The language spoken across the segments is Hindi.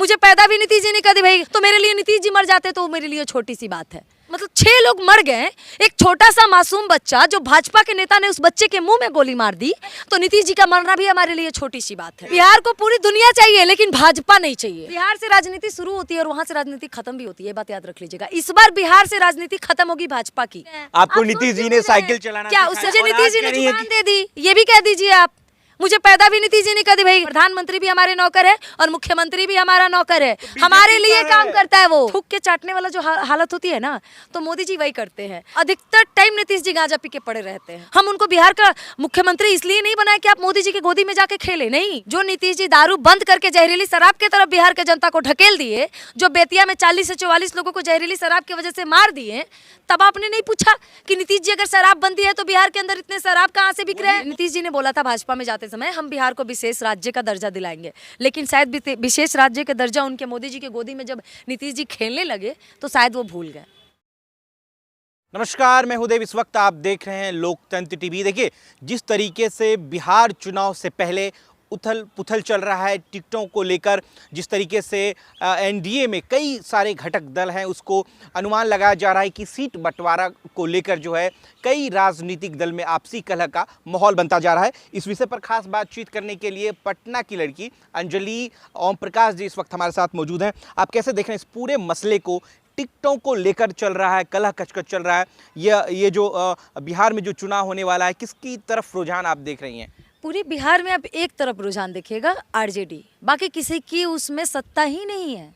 मुझे पैदा भी नीतीश जी ने कर दी भाई, तो मेरे लिए नीतीश जी मर जाते तो मेरे लिए छोटी सी बात है। मतलब 6 लोग मर गए, एक छोटा सा मासूम बच्चा, जो भाजपा के नेता ने उस बच्चे के मुंह में गोली मार दी, तो नीतीश जी का मरना भी हमारे लिए छोटी सी बात है। बिहार को पूरी दुनिया चाहिए लेकिन भाजपा नहीं चाहिए। बिहार से राजनीति शुरू होती है और वहां से राजनीति खत्म भी होती है, बात याद रख लीजिएगा। इस बार बिहार से राजनीति खत्म होगी भाजपा की। आपको नीतीश जी ने साइकिल चलाना क्या उससे नीतीश जी ने जुबान दे दी, ये भी कह दीजिए आप। मुझे पैदा भी नीतीश जी ने कर दी भाई, प्रधानमंत्री भी हमारे नौकर है और मुख्यमंत्री भी हमारा नौकर है, हमारे लिए काम करता है। वो थूक के चाटने वाला जो हालत होती है ना, तो मोदी जी वही करते हैं। अधिकतर टाइम नीतीश जी गांजा पी के पड़े रहते हैं। हम उनको बिहार का मुख्यमंत्री इसलिए नहीं बनाए कि आप मोदी जी की गोदी में जाके खेले, नहीं। जो नीतीश जी दारू बंद करके जहरीली शराब की तरफ बिहार के जनता को ढकेल दिए, जो बेतिया में 40 से 44 लोगों को जहरीली शराब की वजह से मार दिए, तब आपने नहीं पूछा कि नीतीश जी अगर शराब बंदी है तो बिहार के अंदर इतने शराब कहाँ से बिक रहे हैं। नीतीश जी ने बोला था भाजपा में जाते समय, हम बिहार को विशेष राज्य का दर्जा दिलाएंगे, लेकिन शायद विशेष राज्य का दर्जा उनके मोदी जी की गोदी में जब नीतीश जी खेलने लगे तो शायद वो भूल गए। नमस्कार, मैं हूं देव। इस वक्त आप देख रहे हैं लोकतंत्र टीवी। देखिए, जिस तरीके से बिहार चुनाव से पहले उथल पुथल चल रहा है टिकटों को लेकर, जिस तरीके से एनडीए में कई सारे घटक दल हैं, उसको अनुमान लगाया जा रहा है कि सीट बंटवारा को लेकर जो है कई राजनीतिक दल में आपसी कलह का माहौल बनता जा रहा है। इस विषय पर खास बातचीत करने के लिए पटना की लड़की अंजलि ओम प्रकाश जी इस वक्त हमारे साथ मौजूद हैं। आप कैसे देख रहे हैं इस पूरे मसले को? टिकटों को लेकर चल रहा है, कलह कचकच चल रहा है, ये जो बिहार में जो चुनाव होने वाला है, किसकी तरफ रुझान आप देख रही हैं? पूरे बिहार में आप एक तरफ रुझान देखिएगा, आरजेडी, बाकी किसी की उसमें सत्ता ही नहीं है।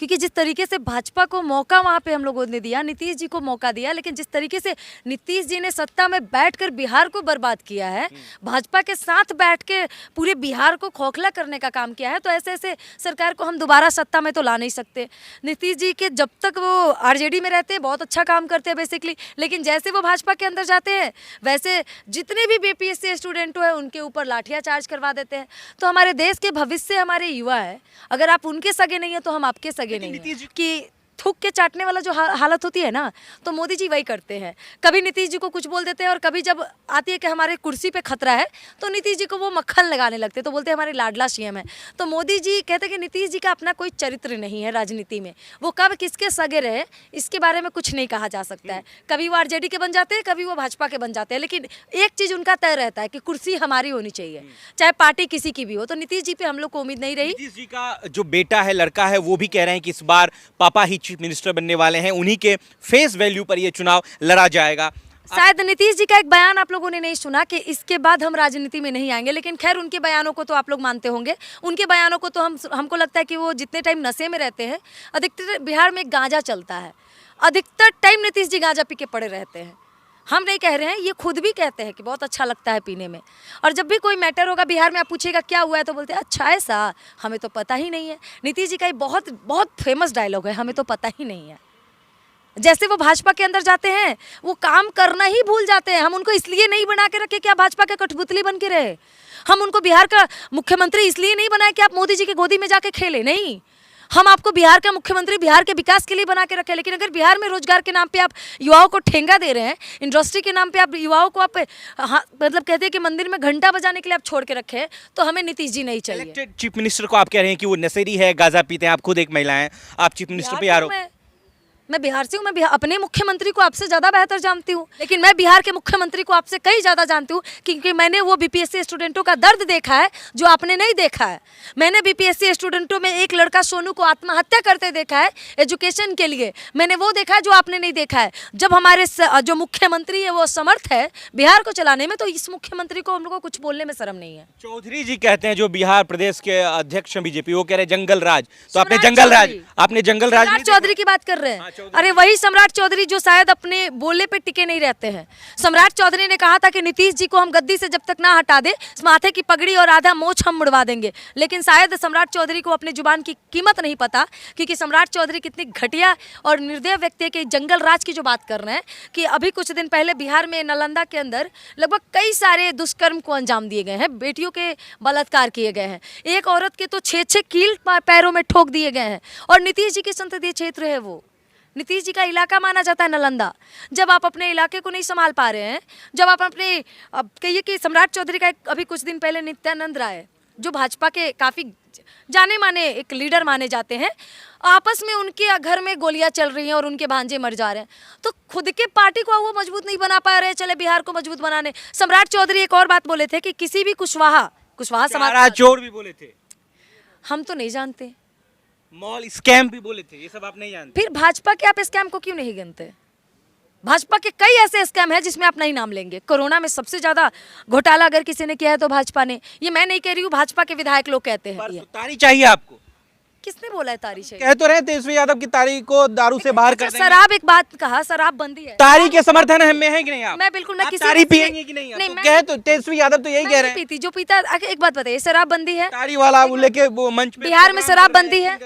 क्योंकि जिस तरीके से भाजपा को मौका वहाँ पे हम लोगों ने दिया, नीतीश जी को मौका दिया, लेकिन जिस तरीके से नीतीश जी ने सत्ता में बैठकर बिहार को बर्बाद किया है, भाजपा के साथ बैठ के पूरे बिहार को खोखला करने का काम किया है, तो ऐसे ऐसे सरकार को हम दोबारा सत्ता में तो ला नहीं सकते। नीतीश जी के जब तक वो आरजेडी में रहते हैं बहुत अच्छा काम करते हैं बेसिकली, लेकिन जैसे वो भाजपा के अंदर जाते हैं वैसे जितने भी बीपीएससी स्टूडेंट हैं उनके ऊपर लाठियाँ चार्ज करवा देते हैं। तो हमारे देश के भविष्य हमारे युवा है, अगर आप उनके सगे नहीं है तो हम आपके सगे नहीं है। कि थूक के चाटने वाला जो हालत होती है ना, तो मोदी जी वही करते हैं। कभी नीतीश जी को कुछ बोल देते हैं और कभी जब आती है कि हमारे कुर्सी पे खतरा है तो नीतीश जी को वो मक्खन लगाने लगते हैं, तो बोलते हैं हमारे लाडला सीएम है। तो मोदी जी कहते हैं कि नीतीश जी का अपना कोई चरित्र नहीं है राजनीति में, वो कब किसके सगे रहे इसके बारे में कुछ नहीं कहा जा सकता है। कभी वो आरजेडी के बन जाते हैं, कभी वो भाजपा के बन जाते हैं, लेकिन एक चीज़ उनका तय रहता है कि कुर्सी हमारी होनी चाहिए, चाहे पार्टी किसी की भी हो। तो नीतीश जी पे हम लोग को उम्मीद नहीं रही। नीतीश जी का जो बेटा है, लड़का है, वो भी कह रहे हैं कि इस बार पापा ही चीफ मिनिस्टर बनने वाले हैं, उन्हीं के फेस वैल्यू पर ये चुनाव लड़ा जाएगा। शायद नीतीश जी का एक बयान आप लोगों ने नहीं सुना कि इसके बाद हम राजनीति में नहीं आएंगे, लेकिन खैर उनके बयानों को तो आप लोग मानते होंगे। उनके बयानों को तो हमको लगता है कि वो जितने टाइम नशे में रहते हैं, अधिकतर बिहार में गांजा चलता है, अधिकतर टाइम नीतीश जी गांजा पी के पड़े रहते हैं। हम नहीं कह रहे हैं, ये खुद भी कहते हैं कि बहुत अच्छा लगता है पीने में। और जब भी कोई मैटर होगा बिहार में, आप पूछेगा क्या हुआ है तो बोलते हैं अच्छा ऐसा, हमें तो पता ही नहीं है। नीतीश जी का ये बहुत बहुत फेमस डायलॉग है, हमें तो पता ही नहीं है। जैसे वो भाजपा के अंदर जाते हैं वो काम करना ही भूल जाते हैं। हम उनको इसलिए नहीं बना के रखे कि आप भाजपा के कठपुतली बन के रहे। हम उनको बिहार का मुख्यमंत्री इसलिए नहीं बनाए कि आप मोदी जी की गोदी में जाके खेले, नहीं। हम आपको बिहार का मुख्यमंत्री बिहार के विकास के लिए बना के रखे। लेकिन अगर बिहार में रोजगार के नाम पे आप युवाओं को ठेंगा दे रहे हैं, इंडस्ट्री के नाम पे आप युवाओं को आप मतलब कहते हैं कि मंदिर में घंटा बजाने के लिए आप छोड़ के रखे हैं, तो हमें नीतीश जी नहीं चाहिए। इलेक्टेड चीफ मिनिस्टर को आप कह रहे हैं कि वो नशेड़ी है, गांजा पीते हैं, आप खुद एक महिला हैं, आप चीफ मिनिस्टर पे आरोप। मैं बिहार से हूँ, मैं अपने मुख्यमंत्री को आपसे ज़्यादा बेहतर जानती हूँ, लेकिन मैं बिहार के मुख्यमंत्री को आपसे कई ज़्यादा जानती हूँ, क्योंकि मैंने वो बीपीएससी स्टूडेंटों का दर्द देखा है जो आपने नहीं देखा है। मैंने बीपीएससी स्टूडेंटों में एक लड़का सोनू को आत्महत्या करते देखा है एजुकेशन के लिए, मैंने वो देखा है जो आपने नहीं देखा है। जब हमारे जो मुख्यमंत्री है वो समर्थ है बिहार को चलाने में, तो इस मुख्यमंत्री को हम लोग को कुछ बोलने में शर्म नहीं है। चौधरी जी कहते हैं, जो बिहार प्रदेश के अध्यक्ष हैं बीजेपी, वो कह रहे हैं जंगल राज। तो आपने जंगल राज चौधरी की बात कर रहे हैं। अरे वही सम्राट चौधरी जो शायद अपने बोले पे टिके नहीं रहते हैं। सम्राट चौधरी ने कहा था कि नीतीश जी को हम गद्दी से जब तक ना हटा दे, माथे की पगड़ी और आधा मोछ हम मुड़वा देंगे। लेकिन शायद सम्राट चौधरी को अपनी जुबान की कीमत नहीं पता, क्योंकि सम्राट चौधरी कितनी घटिया और निर्दय व्यक्ति है कि जंगल राज की जो बात कर रहे हैं, कि अभी कुछ दिन पहले बिहार में नालंदा के अंदर लगभग कई सारे दुष्कर्म को अंजाम दिए गए हैं, बेटियों के बलात्कार किए गए हैं। एक औरत के तो 6-6 कील पैरों में ठोक दिए गए हैं। और नीतीश जी के संसदीय क्षेत्र है वो, नीतीश जी का इलाका माना जाता है नालंदा। जब आप अपने इलाके को नहीं संभाल पा रहे हैं, जब आप अपने, अब कहिए कि सम्राट चौधरी का अभी कुछ दिन पहले नित्यानंद राय जो भाजपा के काफ़ी जाने माने एक लीडर माने जाते हैं, आपस में उनके घर में गोलियां चल रही हैं और उनके भांजे मर जा रहे हैं, तो खुद के पार्टी को वो मजबूत नहीं बना पा रहे, चले बिहार को मजबूत बनाने। सम्राट चौधरी एक और बात बोले थे कि किसी भी कुशवाहा समाज, चोर भी बोले थे, हम तो नहीं जानते, मॉल स्कैम भी बोले थे, ये सब आप नहीं जानते। फिर भाजपा के आप स्कैम को क्यों नहीं गिनते? भाजपा के कई ऐसे स्कैम है जिसमें आप नहीं नाम लेंगे। कोरोना में सबसे ज्यादा घोटाला अगर किसी ने किया है तो भाजपा ने, ये मैं नहीं कह रही हूँ, भाजपा के विधायक लोग कहते हैं। ये तारी चाहिए आपको? किसने बोला है तारी चाहिए? कह तो रहे तेजस्वी यादव की तारी को दारू से बाहर कर देंगे। शराब, एक बात कहा, शराब बंदी है। तारी के समर्थन में है कि नहीं आप? मैं बिल्कुल, मैं आप किसी तारी पिएंगे कि नहीं? नहीं, तो मैं कह तो तेजस्वी यादव तो यही कह रहे हैं। पीती, जो पीता। एक बात बताइए, शराब बंदी है? तारी वाला वो लेके वो मंच पे बिहार में शराब बंदी है?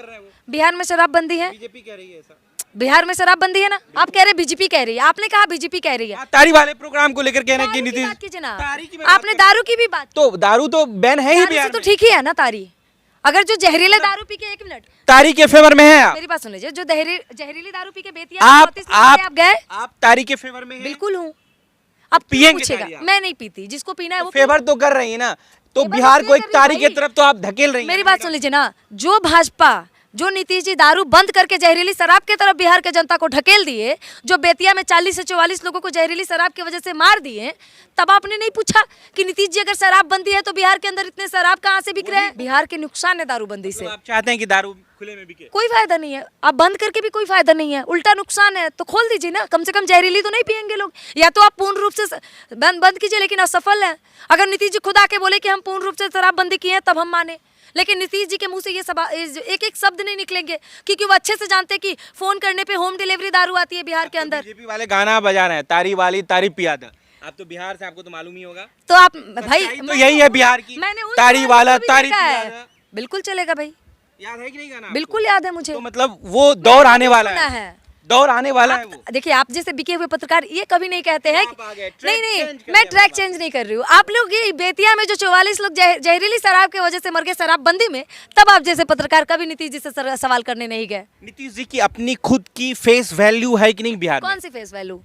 बिहार में शराब बंदी है? बीजेपी कह रही है ऐसा। बिहार में शराब बंदी है ना? आप कह रहे बीजेपी कह रही है, आपने कहा बीजेपी कह रही है। तारी वाले प्रोग्राम को लेकर कह रहे हैं कि दारू की नीतीश, बात कीजिए ना। तारी की आपने दारू की भी बात, तो दारू तो बैन है ही दारू से बिहार तो में। ठीक ही है ना तारी। अगर जो जहरीले दारू पी के, एक मिनट, तारी के फेवर में है आप? मेरी बात सुन लीजिए, जो जहरीली दारू पी के बेतिया आप 34 लोग थे, आप गए? आप तारी के फेवर में हैं? बिल्कुल हूँ। अब पिएंगे पूछेगा, तारी आप? मैं नहीं पीती, जिसको पीना है वो फेवर तो कर रही है ना, तो फेवर बिहार तो को एक कर रही तारी भाई। की तरफ तो आप धकेल रही हैं। मेरी बात सुन लीजिए ना, जो भाजपा, जो नीतीश जी दारू बंद करके जहरीली शराब की तरफ बिहार के जनता को ढकेल दिए, जो बेतिया में 40 से 44 लोगों को जहरीली शराब की वजह से मार दिए, तब आपने नहीं पूछा कि नीतीश जी अगर शराब बंदी है तो बिहार के अंदर इतने शराब कहाँ से बिक रहे हैं? बिहार के नुकसान है दारूबंदी से। तो आप चाहते हैं कि दारू खुले में बिके? कोई फायदा नहीं है, आप बंद करके भी कोई फायदा नहीं है, उल्टा नुकसान है। तो खोल दीजिए ना, कम से कम जहरीली तो नहीं पियेंगे लोग। या तो आप पूर्ण रूप से बंद कीजिए, लेकिन असफल है। अगर नीतीश जी खुद आके बोले कि हम पूर्ण रूप से शराबबंदी किए हैं, तब हम माने, लेकिन नीतीश जी के मुंह से ये सब एक एक शब्द नहीं निकलेंगे, क्योंकि वो अच्छे से जानते हैं कि फोन करने पे होम डिलीवरी दारू आती है बिहार के अंदर। बीजेपी वाले गाना बजा रहे हैं, तारी वाली तारी पिया था। आप तो बिहार से, आपको तो मालूम ही होगा। तो आप भाई, तो यही है बिहार की, मैंने उन तारी वाला को भी तारी देखा पिया है। था। बिल्कुल चलेगा भाई, याद है कि नहीं गाना? बिल्कुल याद है मुझे। तो मतलब वो दौर आने वाला सुना है, है। दौर आने वाला है वो। देखिए, आप जैसे बिके हुए पत्रकार ये कभी नहीं कहते हैं आप आ गए, कि ट्रैक नहीं, चेंज कर मैं दिया ट्रैक बाबा। चेंज नहीं कर रही हूँ। आप लोग ये बेतिया में जो 44 लोग जहरीली शराब की वजह से मर गए शराबबंदी में, तब आप जैसे पत्रकार कभी नीतीश जी से सवाल करने नहीं गए। नीतीश जी की अपनी खुद की फेस वैल्यू है कि नहीं बिहार में? कौन सी फेस वैल्यू?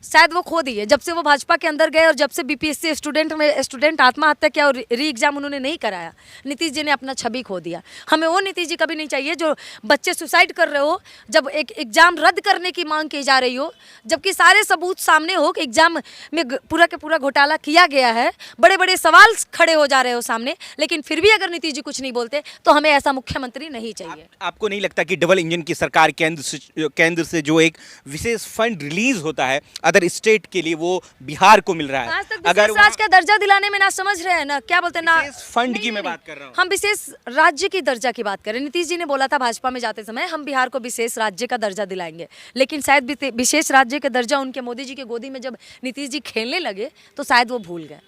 शायद वो खो दी है जब से वो भाजपा के अंदर गए, और जब से बीपीएससी स्टूडेंट आत्महत्या किया और री एग्जाम उन्होंने नहीं कराया, नीतीश जी ने अपना छवि खो दिया। हमें वो नीतीश जी कभी नहीं चाहिए जो बच्चे सुसाइड कर रहे हो, जब एक एग्जाम रद्द करने की मांग की जा रही हो, जबकि सारे सबूत सामने हो कि एग्जाम में पूरा के पूरा घोटाला किया गया है, बड़े बड़े सवाल खड़े हो जा रहे हो सामने, लेकिन फिर भी अगर नीतीश जी कुछ नहीं बोलते तो हमें ऐसा मुख्यमंत्री नहीं चाहिए। आपको नहीं लगता कि डबल इंजन की सरकार केंद्र से जो एक विशेष फंड रिलीज होता है अदर स्टेट के लिए, वो बिहार को मिल रहा है? आज तक अगर विशेष राज्य का दर्जा दिलाने में ना समझ रहे हैं ना, क्या बोलते हैं ना, विशेष फंड नहीं, की मैं नहीं, बात कर रहा हूँ। हम विशेष राज्य की दर्जा की बात करें। नीतीश जी ने बोला था भाजपा में जाते समय, हम बिहार को विशेष राज्य का दर्जा दिलाएंगे, लेकिन शायद विशेष राज्य का दर्जा उनके मोदी जी की गोदी में जब नीतीश जी खेलने लगे तो शायद वो भूल गए।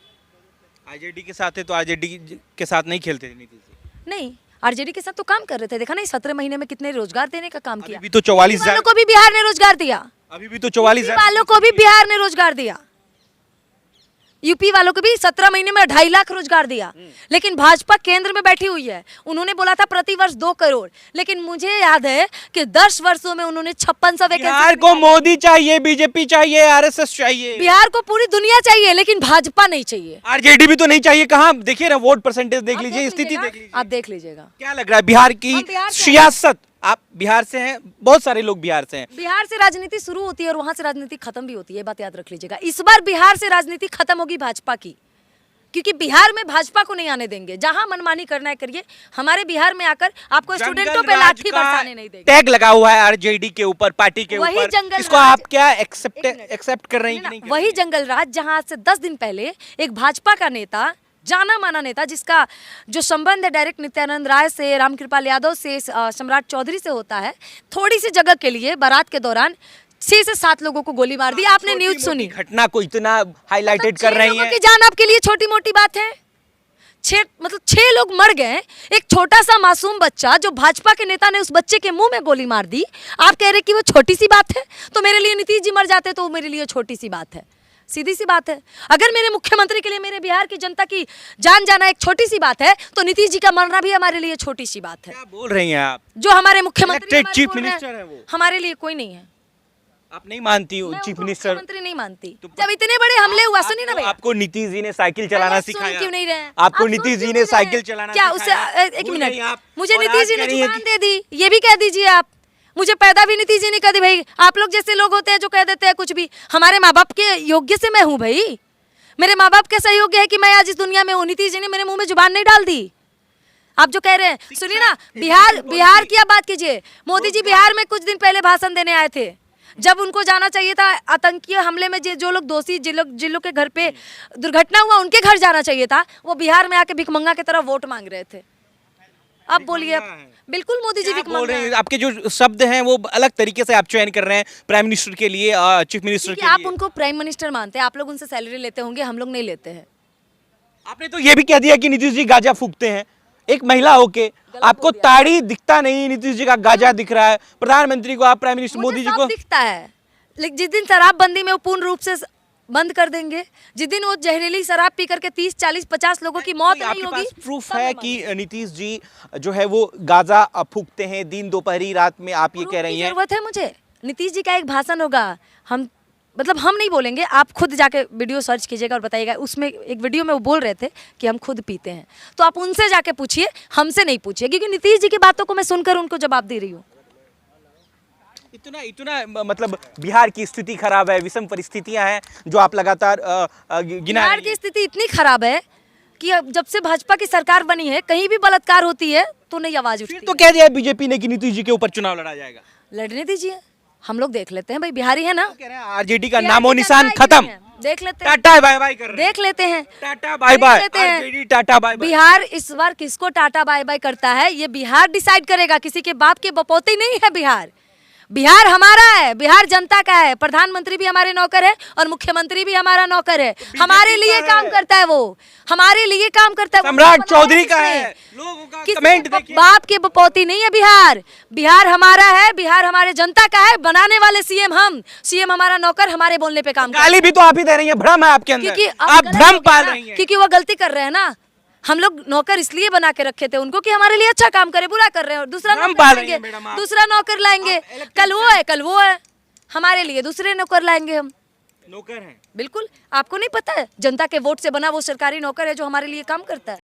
आरजेडी के साथ है तो आरजेडी के साथ नहीं खेलते थे नीतीश जी? नहीं, आरजेडी के साथ तो काम कर रहे थे, देखा नहीं 17 महीने में कितने रोजगार देने का काम किया। अभी भी तो 44,000 वालों को भी बिहार ने रोजगार दिया, अभी भी तो 44,000 वालों को भी बिहार ने रोजगार दिया, यूपी वालों को भी 17 महीने में 2.5 लाख रोजगार दिया। लेकिन भाजपा केंद्र में बैठी हुई है, उन्होंने बोला था प्रति वर्ष 2 करोड़, लेकिन मुझे याद है कि 10 वर्षों में उन्होंने 5600 बिहार वैकेंसी। को मोदी चाहिए, बीजेपी चाहिए, आरएसएस चाहिए, बिहार को पूरी दुनिया चाहिए, लेकिन भाजपा नहीं चाहिए। आरजेडी भी तो नहीं चाहिए। कहाँ देखिए ना, वोट परसेंटेज देख आप लीजिए, स्थिति लीजिएगा, देख लीजिए। आप देख लीजिएगा। क्या लग रहा है बिहार की हम बिहार से सियासत? आप बिहार से हैं, बहुत सारे लोग बिहार से हैं। बिहार से राजनीति शुरू होती है और वहां से राजनीति खत्म भी होती है, ये बात याद रख लीजिएगा। इस बार बिहार से राजनीति खत्म होगी भाजपा की, क्योंकि बिहार में भाजपा को नहीं आने देंगे। जहां मनमानी करना है करिए, हमारे बिहार में आकर आपको स्टूडेंटों पे लाठी बरसाने नहीं देंगे। टैग लगा हुआ है आरजेडी के ऊपर, पार्टी के वही ऊपर, जंगल इसको राज- आप क्या एक्सेप्ट कर रहे हैं कि नहीं कर वही रही हैं? जंगल राज जहां आज से 10 दिन पहले एक भाजपा का नेता, जाना माना नेता, जिसका जो संबंध है डायरेक्ट नित्यानंद राय से, रामकृपाल यादव से, सम्राट चौधरी से होता है, थोड़ी सी जगह के लिए बारात के दौरान 6 से 7 लोगों को गोली मार दी। आपने न्यूज सुनी? घटना को इतना हाईलाइटेड कर रही हैं। की जान आपके लिए छोटी मोटी बात है? 6 लोग मर गए, एक छोटा सा मासूम बच्चा, जो भाजपा के नेता ने उस बच्चे के मुंह में गोली मार दी, आप कह रहे कि वो छोटी सी बात है? तो मेरे लिए नीतीश जी मर जाते तो वो मेरे लिए छोटी सी बात है, सीधी सी बात है। अगर मेरे मुख्यमंत्री के लिए मेरे बिहार की जनता की जान जाना एक छोटी सी बात है, तो नीतीश जी का मरना भी हमारे लिए छोटी सी बात है। क्या बोल रही हैं आप? जो हमारे मुख्यमंत्री Elected हमारे chief बोल रहे हैं, minister है वो। हमारे लिए कोई नहीं है। आप नहीं मानती हो मैं चीफ उनको मिनिस्टर? मुख्यमंत्री नहीं मानती। जब इतने बड़े हमले हुआ, सुनिए ना भैया, आपको नीतीश जी ने साइकिल चलाना अरे सुन सिखाया? क्यों नहीं रहे हैं? आपको आप सुन नीतीश जी क्यों ने नहीं रहे साइकिल हैं? चलाना क्या उससे सिखाया? एक भूल मिनट, गई आप? मुझे और नीतीश आज जी ने कह रही हैं जुबान दे दी, ये भी कह दीजिए आप। मुझे पैदा भी नीतीश जी ने कर दी भाई। आप लोग जैसे लोग होते हैं जो कह देते हैं कुछ भी। हमारे माँ बाप के योग्य से मैं हूँ भाई, मेरे माँ बाप के सहयोग है कि मैं आज इस दुनिया में हूँ। नीतीश जी ने मेरे मुंह में जुबान नहीं डाल दी। आप जो कह रहे हैं, सुनिए ना, बिहार की आप बात कीजिए। मोदी जी बिहार में कुछ दिन पहले भाषण देने आए थे, जब उनको जाना चाहिए था आतंकी हमले में जो लोग दोषी, जिन लोग के घर पे दुर्घटना हुआ, उनके घर जाना चाहिए था, वो बिहार में आके भिखमंगा की तरह वोट मांग रहे थे। आप बोलिए, आप बिल्कुल मोदी जी क्या बोल भिखमंगा रहे हैं? हैं। आपके जो शब्द हैं वो अलग तरीके से आप चयन कर रहे हैं प्राइम मिनिस्टर के लिए, चीफ मिनिस्टर क्योंकि के आप लिए। उनको प्राइम मिनिस्टर मानते हैं, आप लोग उनसे सैलरी लेते होंगे, हम लोग नहीं लेते हैं। आपने तो ये भी कह दिया कि नीतीश जी गांजा फूकते हैं, एक महिला होके आपको बोल दिया। ताड़ी दिखता नहीं, नीतीश जी का गांजा दिख रहा है। प्रधानमंत्री को, आप प्राइम मिनिस्टर मोदी जी सब को दिखता है, लेकिन जिस दिन शराबबंदी में वो पूर्ण रूप से बंद कर देंगे, जिस दिन वो जहरीली शराब पी करके 30, 40, 50 लोगों की मौत नहीं आपके होगी, पास प्रूफ तब है मैं कि नीतीश जी जो है वो गांजा फूकते हैं दिन दोपहरी रात में, आप ये प्रूफ कह की रही हैं? जरूरत है मुझे? नीतीश जी का एक भाषण होगा, हम मतलब हम नहीं बोलेंगे, आप खुद जाके वीडियो सर्च कीजिएगा और बताइएगा। उसमें एक वीडियो में वो बोल रहे थे कि हम खुद पीते हैं, तो आप उनसे जाके पूछिए, हमसे नहीं पूछिए, क्योंकि नीतीश जी की बातों को मैं सुनकर उनको जवाब दे रही हूँ। इतना इतना मतलब बिहार की स्थिति खराब है, विषम परिस्थितियां हैं जो आप लगातार गिना बिहार रही की हैं। स्थिति इतनी खराब है कि अब जब से भाजपा की सरकार बनी है, कहीं भी बलात्कार होती है तो नहीं आवाज फिर उठती तो है। कह दिया बीजेपी ने कि नीतीश जी के ऊपर चुनाव लड़ा जाएगा। लड़ने दीजिए, हम लोग देख लेते हैं भाई, बिहारी है ना, कह रहे हैं आरजेडी का बिहार नामो की निशान जनता एक खत्म, नहीं है, देख लेते हैं, टाटा बाय बाय कर रहे हैं। देख लेते हैं, टाटा बाय देख बाय, लेते हैं। RJD tata bye bye. Bihar इस बार किसको टाटा बाय बाय करता है, ये बिहार डिसाइड करेगा, किसी के बाप के बपौती नहीं है बिहार। बिहार हमारा है, बिहार जनता का है। प्रधानमंत्री भी हमारे नौकर है और मुख्यमंत्री भी हमारा नौकर है। हमारे लिए काम करता है, वो हमारे लिए काम करता है। वो सम्राट बनाया चौधरी का किसने? है, लोगों का किसी कमेंट के देखिए। बाप के बपौती नहीं है बिहार। बिहार हमारा है, बिहार हमारे जनता का है। बनाने वाले सीएम हम, सीएम हमारा नौकर, हमारे बोलने पे काम करता है। गाली भी तो आप ही दे रही हैं, भ्रम है आपके अंदर, क्योंकि आप गलत भ्रम हो गया पाल ना, रही हैं। क्योंकि वो गलती कर रहे हैं ना। हम लोग नौकर इसलिए बना के रखे थे उनको कि हमारे लिए अच्छा काम करे, बुरा कर रहे हैं और दूसरा भ्रम नौकर पाल रही हैं लाएंगे, मैडम आप। दूसरा नौकर लाएंगे। आप इलेक्टेड कल वो है, कल वो है, हमारे लिए दूसरे नौकर लाएंगे हम। नौकर हैं। बिल्कुल, आपको नहीं पता है, जनता के वोट से बना वो सरकारी नौकर है जो हमारे लिए काम करता है।